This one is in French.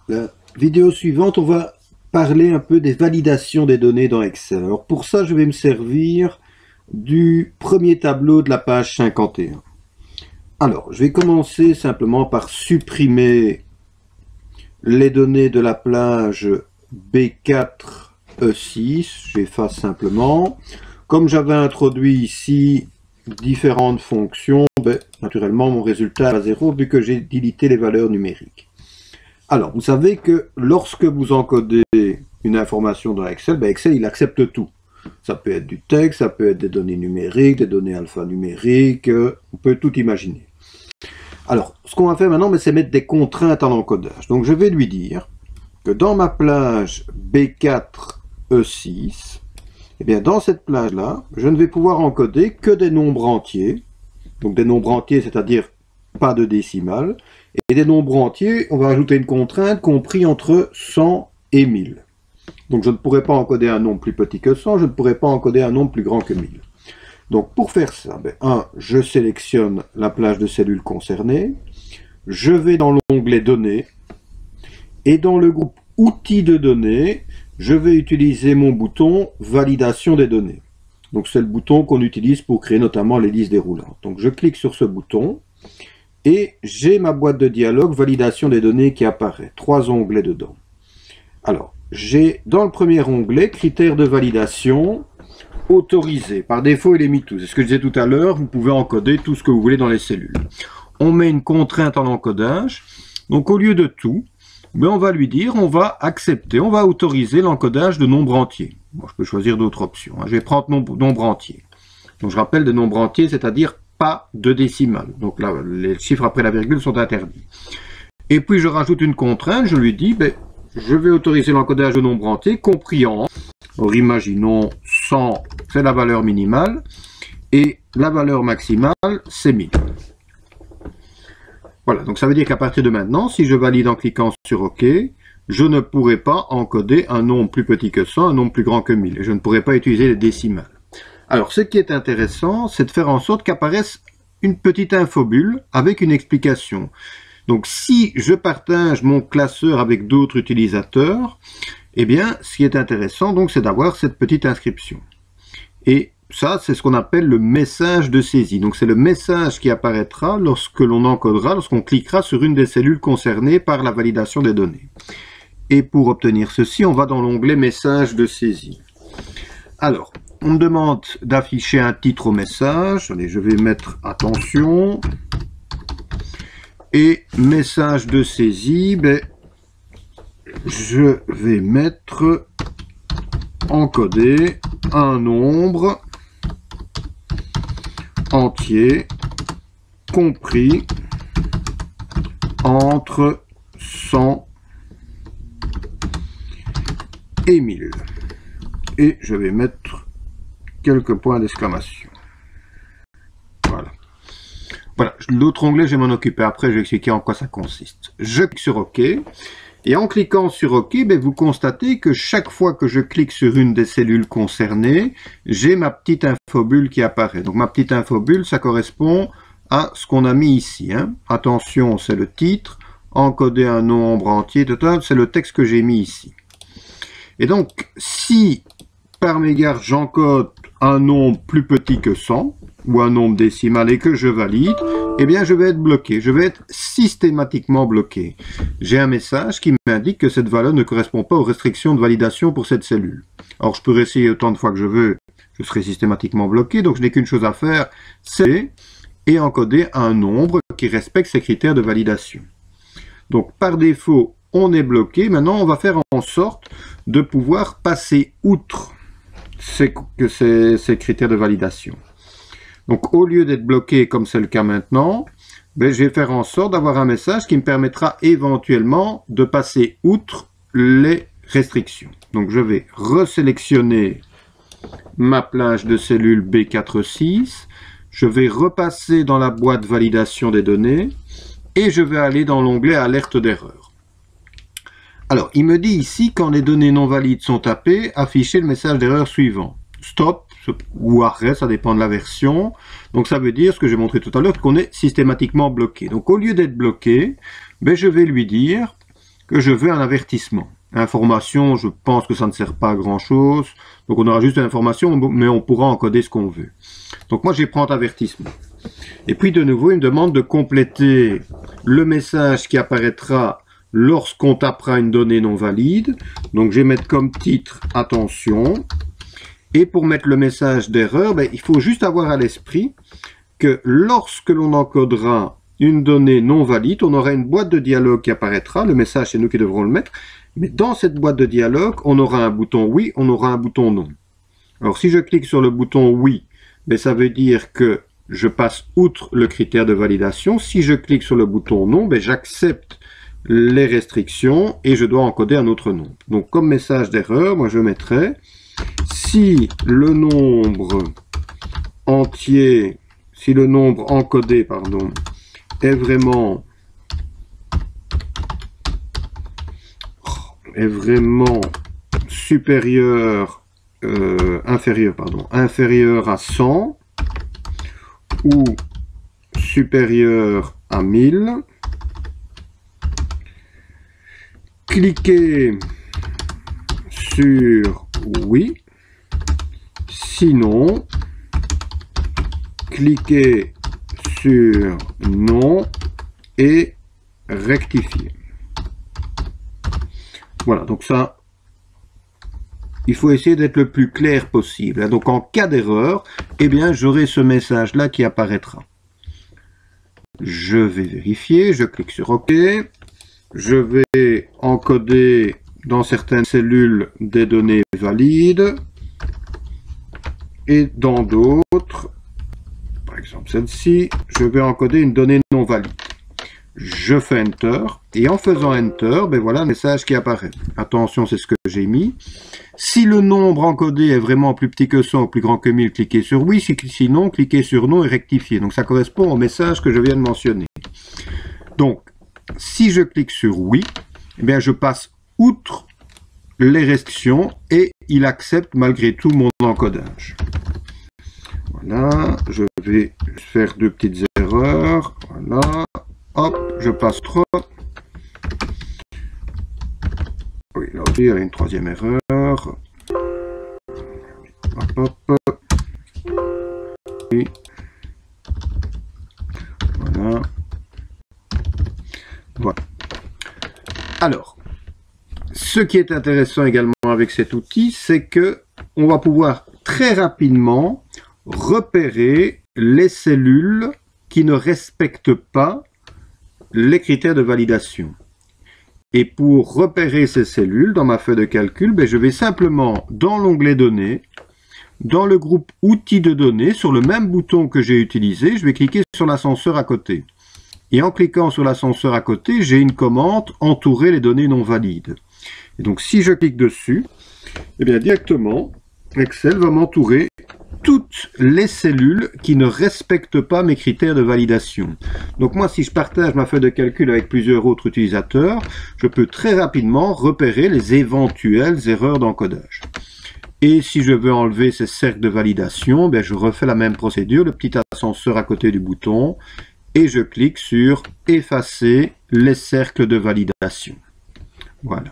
La vidéo suivante, on va parler un peu des validations des données dans Excel. Alors pour ça, je vais me servir du premier tableau de la page 51. Alors, je vais commencer simplement par supprimer les données de la plage B4E6. J'efface simplement. Comme j'avais introduit ici différentes fonctions, naturellement mon résultat est à 0 vu que j'ai délité les valeurs numériques. Alors, vous savez que lorsque vous encodez une information dans Excel, Excel il accepte tout. Ça peut être du texte, ça peut être des données numériques, des données alphanumériques, on peut tout imaginer. Alors, ce qu'on va faire maintenant, c'est mettre des contraintes en encodage. Donc, je vais lui dire que dans ma plage B4E6, eh bien, dans cette plage-là, je ne vais pouvoir encoder que des nombres entiers. Donc, des nombres entiers, c'est-à-dire pas de décimales. Et des nombres entiers, on va ajouter une contrainte compris entre 100 et 1000. Donc, je ne pourrais pas encoder un nombre plus petit que 100, je ne pourrais pas encoder un nombre plus grand que 1000. Donc, pour faire ça, je sélectionne la plage de cellules concernées, je vais dans l'onglet Données, et dans le groupe Outils de données, je vais utiliser mon bouton Validation des données. Donc, c'est le bouton qu'on utilise pour créer notamment les listes déroulantes. Donc, je clique sur ce bouton, et j'ai ma boîte de dialogue Validation des données qui apparaît. 3 onglets dedans. Alors, j'ai dans le premier onglet Critères de validation, autorisé. Par défaut, il est mis tous. C'est ce que je disais tout à l'heure, vous pouvez encoder tout ce que vous voulez dans les cellules. On met une contrainte en encodage. Donc, au lieu de tout, on va lui dire, on va accepter, on va autoriser l'encodage de nombres entiers. Bon, je peux choisir d'autres options. Je vais prendre nombre entier. Donc, je rappelle des nombres entiers, c'est-à-dire pas de décimales. Donc là, les chiffres après la virgule sont interdits. Et puis, je rajoute une contrainte. Je lui dis, je vais autoriser l'encodage de nombres entiers, compris en... Alors, imaginons 100, c'est la valeur minimale, et la valeur maximale, c'est 1000. Voilà, donc ça veut dire qu'à partir de maintenant, si je valide en cliquant sur OK, je ne pourrai pas encoder un nombre plus petit que 100, un nombre plus grand que 1000, et je ne pourrai pas utiliser les décimales. Alors, ce qui est intéressant, c'est de faire en sorte qu'apparaisse une petite infobulle avec une explication. Donc, si je partage mon classeur avec d'autres utilisateurs, eh bien, ce qui est intéressant, donc, c'est d'avoir cette petite inscription. Et ça, c'est ce qu'on appelle le message de saisie. Donc, c'est le message qui apparaîtra lorsque l'on encodera, lorsqu'on cliquera sur une des cellules concernées par la validation des données. Et pour obtenir ceci, on va dans l'onglet message de saisie. Alors, on me demande d'afficher un titre au message. Allez, je vais mettre attention. Et message de saisie, je vais mettre encoder un nombre entier compris entre 100 et 1000. Et je vais mettre quelques points d'exclamation. Voilà. Voilà, l'autre onglet, je vais m'en occuper après, je vais expliquer en quoi ça consiste. Je clique sur OK, et en cliquant sur OK, vous constatez que chaque fois que je clique sur une des cellules concernées, j'ai ma petite infobulle qui apparaît. Donc ma petite infobulle, ça correspond à ce qu'on a mis ici. Attention, c'est le titre, encoder un nombre entier, c'est le texte que j'ai mis ici. Et donc, si par mégarde j'encode un nombre plus petit que 100, ou un nombre décimal et que je valide, eh bien je vais être bloqué, je vais être systématiquement bloqué. J'ai un message qui m'indique que cette valeur ne correspond pas aux restrictions de validation pour cette cellule. Alors je peux réessayer autant de fois que je veux, je serai systématiquement bloqué, donc je n'ai qu'une chose à faire, c'est et encoder un nombre qui respecte ces critères de validation. Donc par défaut, on est bloqué, maintenant on va faire en sorte de pouvoir passer outre ces critères de validation. Donc, au lieu d'être bloqué comme c'est le cas maintenant, je vais faire en sorte d'avoir un message qui me permettra éventuellement de passer outre les restrictions. Donc, je vais resélectionner ma plage de cellules B4E6. Je vais repasser dans la boîte validation des données et je vais aller dans l'onglet alerte d'erreur. Alors, il me dit ici, quand les données non valides sont tapées, affichez le message d'erreur suivant. Stop ou arrêt, ça dépend de la version. Donc ça veut dire, ce que j'ai montré tout à l'heure, qu'on est systématiquement bloqué. Donc au lieu d'être bloqué, je vais lui dire, que je veux un avertissement. Information, je pense que ça ne sert pas à grand chose. Donc on aura juste une information, mais on pourra encoder ce qu'on veut. Donc moi, je vais prendre avertissement. Et puis de nouveau, il me demande de compléter le message qui apparaîtra lorsqu'on tapera une donnée non valide. Donc je vais mettre comme titre « Attention ». Et pour mettre le message d'erreur, il faut juste avoir à l'esprit que lorsque l'on encodera une donnée non valide, on aura une boîte de dialogue qui apparaîtra. Le message, c'est nous qui devrons le mettre. Mais dans cette boîte de dialogue, on aura un bouton « Oui », on aura un bouton « Non ». Alors si je clique sur le bouton « Oui », ça veut dire que je passe outre le critère de validation. Si je clique sur le bouton « Non », j'accepte les restrictions et je dois encoder un autre nombre. Donc comme message d'erreur, moi je mettrai si le nombre entier, si le nombre encodé, pardon, est vraiment supérieur, inférieur à 100 ou supérieur à 1000, cliquez sur oui, sinon cliquez sur non et rectifiez. Voilà, donc ça, il faut essayer d'être le plus clair possible. Donc en cas d'erreur, j'aurai ce message-là qui apparaîtra. Je vais vérifier, je clique sur OK. Je vais encoder dans certaines cellules des données valides et dans d'autres, par exemple celle-ci, je vais encoder une donnée non valide. Je fais Enter et en faisant Enter, voilà le message qui apparaît. Attention, c'est ce que j'ai mis. Si le nombre encodé est vraiment plus petit que 100 ou plus grand que 1000, cliquez sur oui. Sinon, cliquez sur non et rectifiez. Donc ça correspond au message que je viens de mentionner. Donc, si je clique sur oui, je passe outre les restrictions et il accepte malgré tout mon encodage. Voilà, je vais faire deux petites erreurs. Voilà, hop, je passe 3. Oui, là aussi, il y a une troisième erreur. Hop, hop. Oui. Voilà. Voilà. Alors, ce qui est intéressant également avec cet outil, c'est que on va pouvoir très rapidement repérer les cellules qui ne respectent pas les critères de validation. Et pour repérer ces cellules dans ma feuille de calcul, je vais simplement dans l'onglet Données, dans le groupe Outils de données, sur le même bouton que j'ai utilisé, je vais cliquer sur l'ascenseur à côté. Et en cliquant sur l'ascenseur à côté, j'ai une commande « Entourer les données non valides ». Et donc si je clique dessus, directement, Excel va m'entourer toutes les cellules qui ne respectent pas mes critères de validation. Donc moi, si je partage ma feuille de calcul avec plusieurs autres utilisateurs, je peux très rapidement repérer les éventuelles erreurs d'encodage. Et si je veux enlever ces cercles de validation, je refais la même procédure, le petit ascenseur à côté du bouton, et je clique sur effacer les cercles de validation. Voilà.